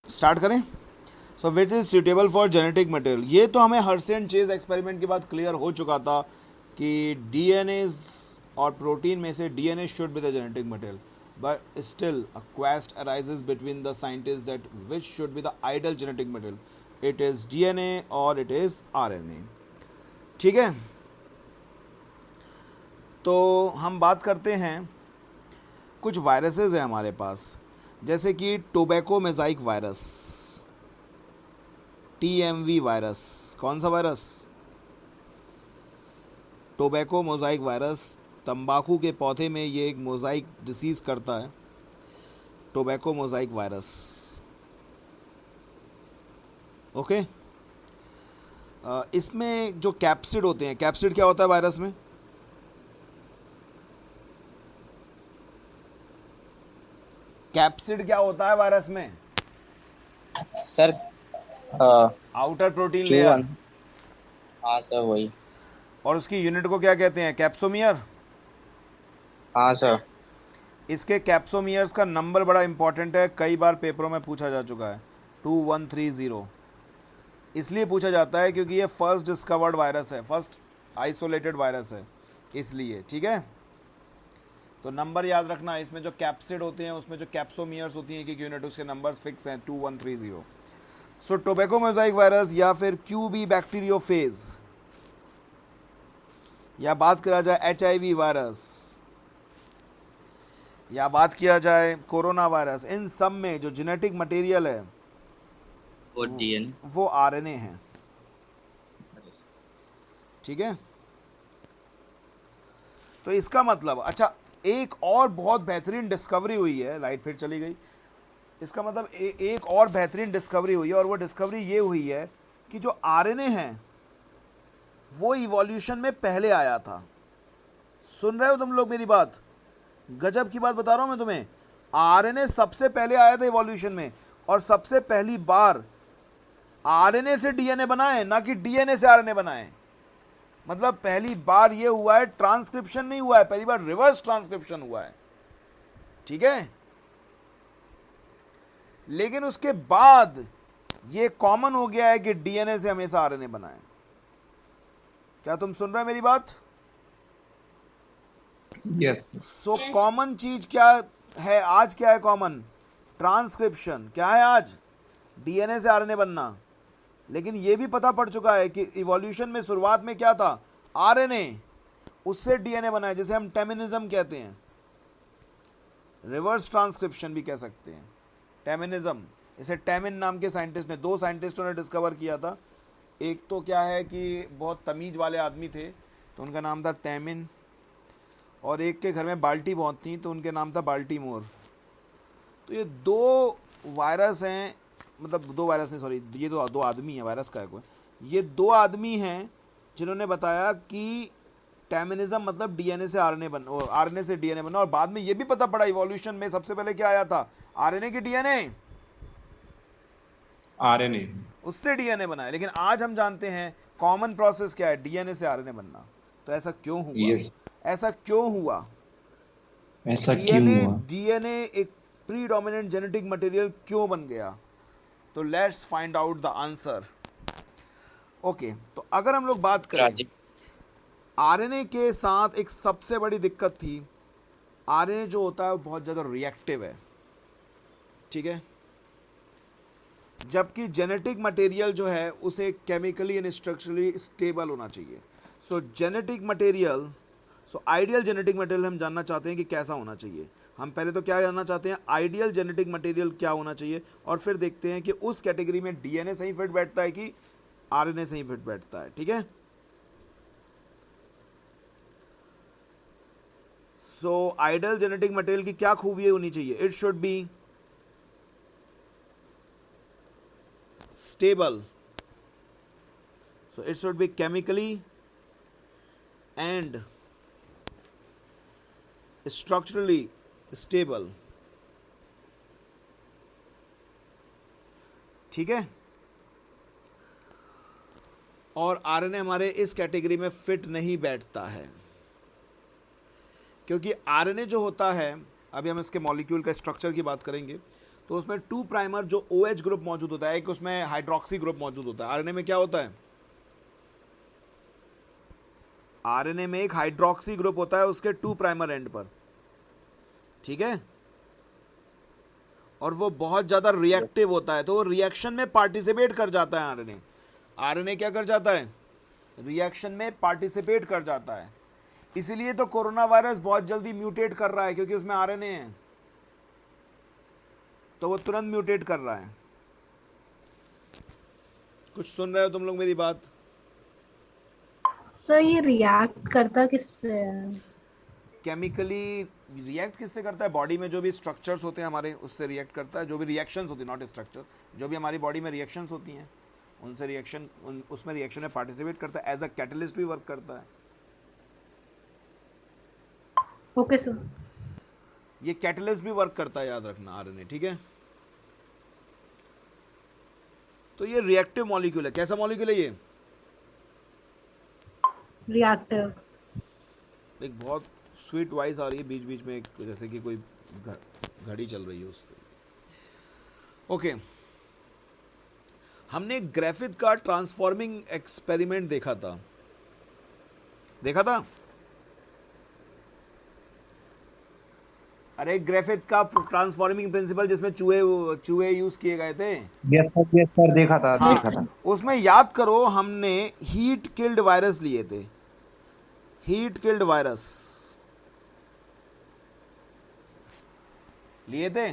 Start करें। So which is suitable for genetic material, ये तो हमें हर्सेन चेज एक्सपेरिमेंट के बाद क्लियर हो चुका था कि डीएनए और प्रोटीन में से DNA should be the genetic material, but still a quest arises between the scientist that which should be the ideal genetic material, it is DNA और इट इज़ आरएनए। ठीक है, तो हम बात करते हैं, कुछ वायरसेस हैं हमारे पास, जैसे कि टोबैको मेजाइक वायरस, टीएमवी वायरस। कौन सा वायरस? Tobacco mosaic virus. तंबाकू के पौधे में ये एक मोज़ाइक डिसीज़ करता है, टोबैको मोज़ाइक वायरस। ओके। इसमें जो कैप्सिड होते हैं, कैप्सिड क्या होता है वायरस में? कैप्सिड क्या होता है वायरस में? Sir outer protein Q layer. One. हाँ सर वही। और उसकी यूनिट को क्या कहते हैं? कैप्सोमियर। हाँ सर। इसके कैप्सोमियर्स का नंबर बड़ा इंपॉर्टेंट है, कई बार पेपरों में पूछा जा चुका है, 2130। इसलिए पूछा जाता है क्योंकि ये फर्स्ट डिस्कवर्ड वायरस है, फर्स्ट आइसोलेटेड वायरस है, इसलिए। ठीक है, तो नंबर याद रखना, इसमें जो कैप्सिड होते हैं उसमें जो कैप्सोमियर्स होती हैं कि यूनिट, उसके नंबर्स फिक्स हैं 2130। सो टोबैको मोज़ाइक वायरस या फिर क्यूबी बैक्टीरियोफेज, या बात करा जाए एचआईवी वायरस, या बात किया जाए कोरोना वायरस, इन सब में जो जेनेटिक मटेरियल है वो डीएन। वो आरएनए है। ठीक है, तो इसका मतलब, अच्छा, एक और बहुत बेहतरीन डिस्कवरी हुई है, लाइट फिर चली गई। इसका मतलब एक और बेहतरीन डिस्कवरी हुई है, और वो डिस्कवरी ये हुई है कि जो आरएनए है वो इवोल्यूशन में पहले आया था। सुन रहे हो तुम लोग मेरी बात? गजब की बात बता रहा हूं मैं तुम्हें। आरएनए सबसे पहले आया था इवोल्यूशन में, और सबसे पहली बार आरएनए से डीएनए बनाए, ना कि डीएनए से आरएनए बनाए। मतलब पहली बार ये हुआ है, ट्रांसक्रिप्शन नहीं हुआ है, पहली बार रिवर्स ट्रांसक्रिप्शन हुआ है। ठीक है, लेकिन उसके बाद ये कॉमन हो गया है कि डीएनए से हमेशा आरएनए बनाए। क्या तुम सुन रहे हो मेरी बात? यस। सो कॉमन चीज क्या है आज? क्या है कॉमन? ट्रांसक्रिप्शन। क्या है आज? डीएनए से आरएनए बनना। लेकिन ये भी पता पड़ चुका है कि इवोल्यूशन में शुरुआत में क्या था? आरएनए, उससे डीएनए बना है, जिसे हम टेमिनिज्म कहते हैं, रिवर्स ट्रांसक्रिप्शन भी कह सकते हैं, टेमिनिज्म। इसे टेमिन नाम के साइंटिस्ट ने, दो साइंटिस्टों ने डिस्कवर किया था। एक तो क्या है कि बहुत तमीज वाले आदमी थे, तो उनका नाम था टेमिन, और एक के घर में बाल्टी बहुत थी, तो उनके नाम था बाल्टीमोर। तो ये दो वायरस हैं, मतलब दो वायरस हैं, सॉरी, ये दो आदमी हैं, वायरस का है कोई, ये दो आदमी हैं जिन्होंने बताया कि टेमिनिज्म मतलब डीएनए से आरएनए बन, आरएनए से डीएनए बना। और बाद में ये भी पता पड़ा इवोल्यूशन में सबसे पहले क्या आया था? आरएनए की डीएनए, आरएनए। उससे डीएनए बना है। लेकिन आज हम जानते हैं कॉमन प्रोसेस क्या है, डीएनए से आरएनए बनना। तो ऐसा क्यों हुआ? यस। ऐसा क्यों हुआ? ऐसा क्यों डीएनए हुआ? डीएनए एक प्रीडोमिनेंट जेनेटिक मटेरियल क्यों बन गया? तो let's find out the answer. Okay, तो अगर हम लोग बात करें, राजीव। आरएनए के साथ एक सबसे बड़ी दिक्कत थी, आरएनए जो होता है वो बहुत ज़्यादा रिएक्टिव है। ठीक है, जबकि जेनेटिक मटेरियल जो है उसे केमिकली एंड स्ट्रक्चरली स्टेबल होना चाहिए। सो genetic material, so ideal genetic material हम जानना चाहते हैं कि कैसा होना चाहिए। हम पहले तो क्या जानना चाहते हैं? आइडियल जेनेटिक मटेरियल क्या होना चाहिए, और फिर देखते हैं कि उस कैटेगरी में डीएनए सही फिट बैठता है कि आरएनए सही फिट बैठता है। ठीक है, सो आइडियल जेनेटिक मटेरियल की क्या खूबी होनी चाहिए? It should be stable, so it should be chemically and structurally stable। ठीक है, और आरएनए हमारे इस कैटेगरी में फिट नहीं बैठता है, क्योंकि आरएनए जो होता है, अभी हम इसके मॉलिक्यूल का स्ट्रक्चर की बात करेंगे, तो उसमें 2 प्राइमर जो OH ग्रुप मौजूद होता है, एक उसमें हाइड्रोक्सी ग्रुप मौजूद होता है। आरएनए में क्या होता है? आरएनए में एक हाइड्रोक्सी ग्रुप होता है उसके 2 प्राइमर एंड पर, ठीक है, और वो बहुत ज्यादा रिएक्टिव होता है, तो वो रिएक्शन में पार्टिसिपेट कर जाता है। आरएनए आरएनए क्या कर जाता है? रिएक्शन में पार्टिसिपेट कर जाता है। इसीलिए तो कोरोना वायरस बहुत जल्दी म्यूटेट कर रहा है, क्योंकि उसमें आरएनए है, तो वो तुरंत म्यूटेट कर रहा है। कुछ सुन रहे हो तुम लोग मेरी बात? सर ये रिएक्ट करता किससे है? केमिकली रिएक्ट किससे करता है? बॉडी में जो भी स्ट्रक्चर्स होते हैं हमारे, उससे रिएक्ट करता है। जो भी रिएक्शंस होती है, नॉट स्ट्रक्चर, जो भी हमारी बॉडी में रिएक्शंस होती हैं उनसे रिएक्शन, उसमें रिएक्शन में पार्टिसिपेट करता है। एज अ कैटलिस्ट भी वर्क करता है। Okay sir. ये कैटलिस्ट भी वर्क करता है, याद रखना, आरएनए, ठीक है। तो ये रिएक्टिव मॉलिक्यूल है। कैसा मॉलिक्यूल है ये? रिएक्टिव। एक बहुत स्वीट वॉइस आ रही है बीच बीच में, जैसे कि कोई घड़ी चल रही है उससे। ओके, हमने ग्रिफिथ का ट्रांसफॉर्मिंग एक्सपेरिमेंट देखा था, अरे ग्रिफिथ का ट्रांसफॉर्मिंग प्रिंसिपल, जिसमें चूहे यूज किए गए थे। यस सर, देखा था हाँ, देखा था। उसमें याद करो हमने हीट किल्ड वायरस लिए थे, हीट किल्ड वायरस लिए थे।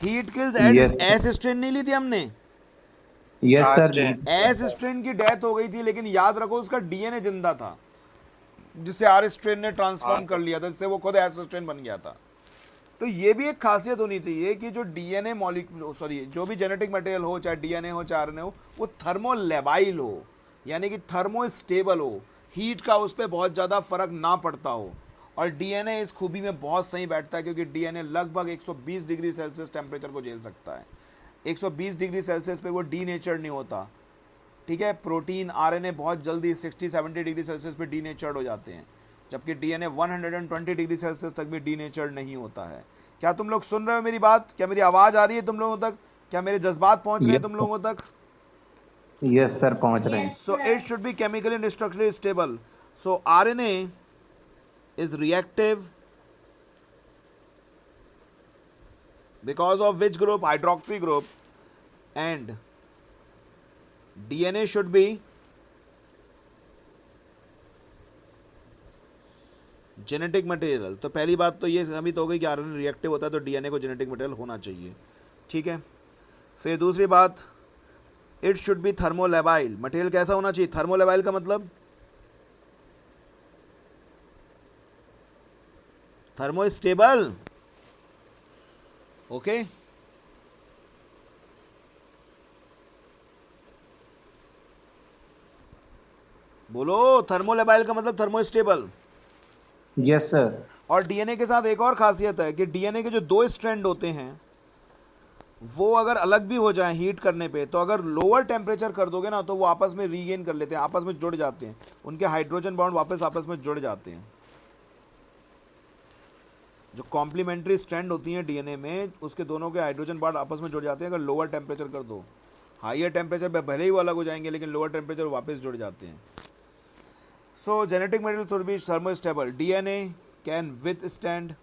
Heat kills Yes. S strain नहीं ली थी हमने। Yes sir. एस स्ट्रेन की डेथ हो गई थी, लेकिन याद रखो उसका डीएनए जिंदा था, जिसे आर स्ट्रेन ने ट्रांसफॉर्म कर लिया था, जिससे वो खुद एस स्ट्रेन बन गया था। तो ये भी एक खासियत होनी चाहिए कि जो डीएनए मॉलिक्यूल, सॉरी, जो भी जेनेटिक मटेरियल हो, चाहे डीएनए हो चाहे आरएनए हो, वो थर्मोलेबाइल हो, यानी कि थर्मो स्टेबल हो, हीट का उस पर बहुत ज़्यादा फर्क ना पड़ता हो। और डीएनए इस खूबी में बहुत सही बैठता है, क्योंकि डीएनए लगभग 120 डिग्री सेल्सियस टेम्परेचर को झेल सकता है। 120 डिग्री सेल्सियस पे वो डीनेचर्ड नहीं होता, ठीक है। प्रोटीन, आरएनए बहुत जल्दी 60-70 डिग्री सेल्सियस पे डीनेचर्ड हो जाते हैं, जबकि डीएनए 120 डिग्री सेल्सियस तक भी डीनेचर्ड नहीं होता है। क्या तुम लोग सुन रहे हो मेरी बात? क्या मेरी आवाज़ आ रही है तुम लोगों तक? क्या मेरे जज्बात पहुंच रहे हैं तुम लोगों तक? यस सर, पहुंच रहे हैं। So it should be chemically and structurally stable. So RNA is reactive because of which group? Hydroxy group. And DNA should be genetic material. तो पहली बात तो ये साबित हो गई कि आरएनए रिएक्टिव होता है, तो डीएनए को जेनेटिक मटेरियल होना चाहिए, ठीक है। फिर दूसरी बात, it should be thermolabile. Material कैसा होना चाहिए? थर्मोलेबाइल का मतलब थर्मोस्टेबल, ओके। बोलो, थर्मोलेबाइल का मतलब थर्मोस्टेबल। Yes sir. और डीएनए के साथ एक और खासियत है कि डीएनए के जो 2 स्ट्रैंड होते हैं, वो अगर अलग भी हो जाए हीट करने पे, तो अगर लोअर टेम्परेचर कर दोगे ना, तो वो आपस में रीगेन कर लेते हैं, आपस में जुड़ जाते हैं, उनके हाइड्रोजन बॉन्ड वापस आपस में जुड़ जाते हैं। जो कॉम्प्लीमेंट्री स्ट्रैंड होती हैं डीएनए में, उसके दोनों के हाइड्रोजन बॉन्ड आपस में जुड़ जाते हैं अगर लोअर टेम्परेचर कर दो। हाइयर टेम्परेचर पे भले ही वो अलग हो जाएंगे, लेकिन लोअर टेम्परेचर वापस जुड़ जाते हैं। सो genetic material should B thermostable. DNA can withstand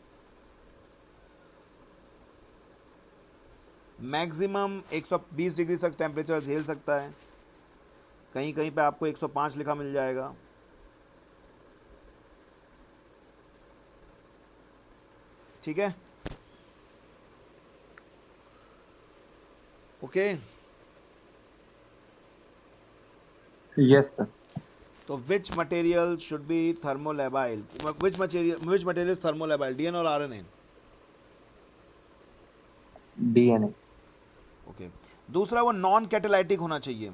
maximum 120 degree तक टेम्परेचर झेल सकता है। कहीं कहीं पे आपको 105 लिखा मिल जाएगा, ठीक है, ओके। Yes sir. तो which material should be thermolabile? Which material is thermolabile, DNA और आरएनए? डीएनए। ओके। दूसरा, वो नॉन कैटेलाइटिक होना चाहिए।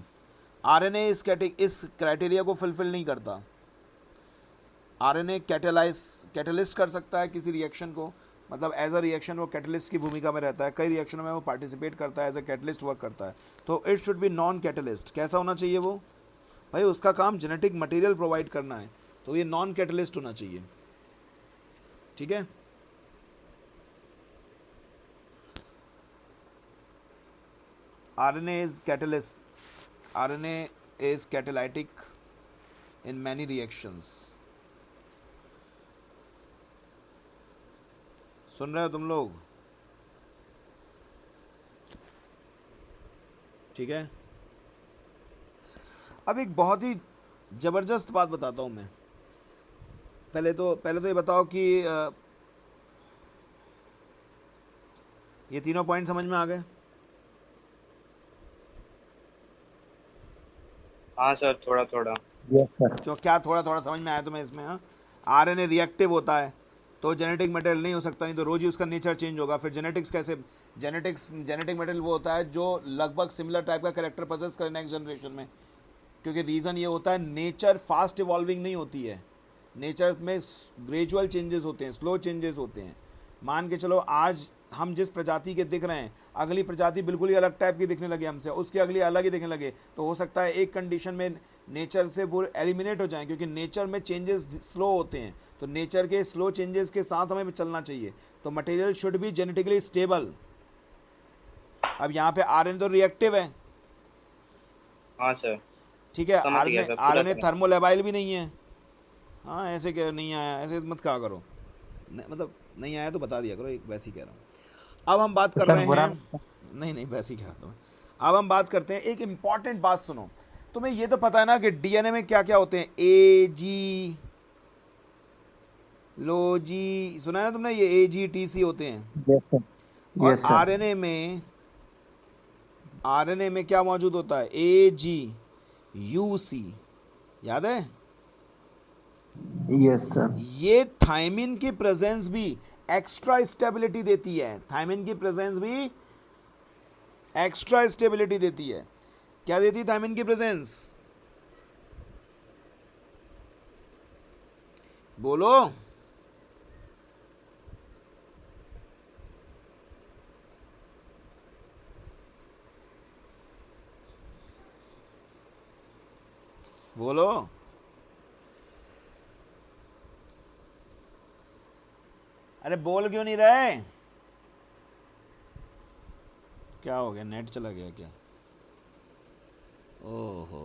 आरएनए इस क्राइटेरिया को फुलफिल नहीं करता। आरएनए कैटलिस्ट कर सकता है किसी रिएक्शन को, मतलब एज अ रिएक्शन वो कैटलिस्ट की भूमिका में रहता है, कई रिएक्शनों में वो पार्टिसिपेट करता है, एज अ कैटलिस्ट वर्क करता है। तो it should be non catalyst. कैसा होना चाहिए वो? भाई उसका काम जेनेटिक मटेरियल प्रोवाइड करना है, तो ये नॉन कैटलिस्ट होना चाहिए। ठीक है। RNA is catalyst. RNA is catalytic in many reactions. सुन रहे हो तुम लोग? ठीक है। अब एक बहुत ही जबरदस्त बात बताता हूं मैं। पहले तो ये बताओ कि ये तीनों पॉइंट समझ में आ गए? हाँ सर, थोड़ा थोड़ा। Yes sir. जो क्या थोड़ा थोड़ा समझ में आया तुम्हें इसमें? हाँ, आरएनए रिएक्टिव होता है तो जेनेटिक मटेरियल नहीं हो सकता, नहीं तो रोज ही उसका नेचर चेंज होगा। फिर जेनेटिक्स कैसे? जेनेटिक मटेरियल वो होता है जो लगभग सिमिलर टाइप का कैरेक्टर पोजेस करे नेक्स्ट जनरेशन में, क्योंकि रीज़न ये होता है नेचर फास्ट इवॉल्विंग नहीं होती है, नेचर में ग्रेजुअल चेंजेस होते हैं, स्लो चेंजेस होते हैं। मान के चलो आज हम जिस प्रजाति के दिख रहे हैं, अगली प्रजाति बिल्कुल ही अलग टाइप की दिखने लगे हमसे, उसकी अगली अलग ही दिखने लगे, तो हो सकता है एक कंडीशन में नेचर से वो एलिमिनेट हो जाएं, क्योंकि नेचर में चेंजेस स्लो होते हैं। तो नेचर के स्लो चेंजेस के साथ हमें चलना चाहिए। तो material should B genetically stable. अब यहाँ पे आरएनए तो रिएक्टिव है, हाँ सर, ठीक है। समझ गया सर, पूरा आरएनए समझ। थर्मोलेबाइल भी नहीं है। हाँ, ऐसे कह नहीं आया, ऐसे मत कहा करो, मतलब नहीं आया तो बता दिया करो, एक वैसे ही कह रहा हूँ। अब हम बात कर सर रहे बुरा हैं, नहीं वैसे ही कह रहा था मैं। अब हम बात करते हैं, एक इम्पॉर्टेंट बात सुनो। तुम्हें ये तो पता है ना कि डीएनए में क्या क्या होते हैं? ए जी, लो जी, सुना है ना तुमने? ये ए जी टी सी होते हैं। Yes sir. और यस सर। आरएनए में क्या मौजूद होता है? ए जी यू सी, याद है? Yes sir. ये थायमिन की प्रेजेंस भी एक्स्ट्रा स्टेबिलिटी देती है। थायमिन की प्रेजेंस भी एक्स्ट्रा स्टेबिलिटी देती है। क्या देती है थायमिन की प्रेजेंस? बोलो। बोलो। अरे बोल क्यों नहीं रहे? क्या हो गया, नेट चला गया क्या? ओहो।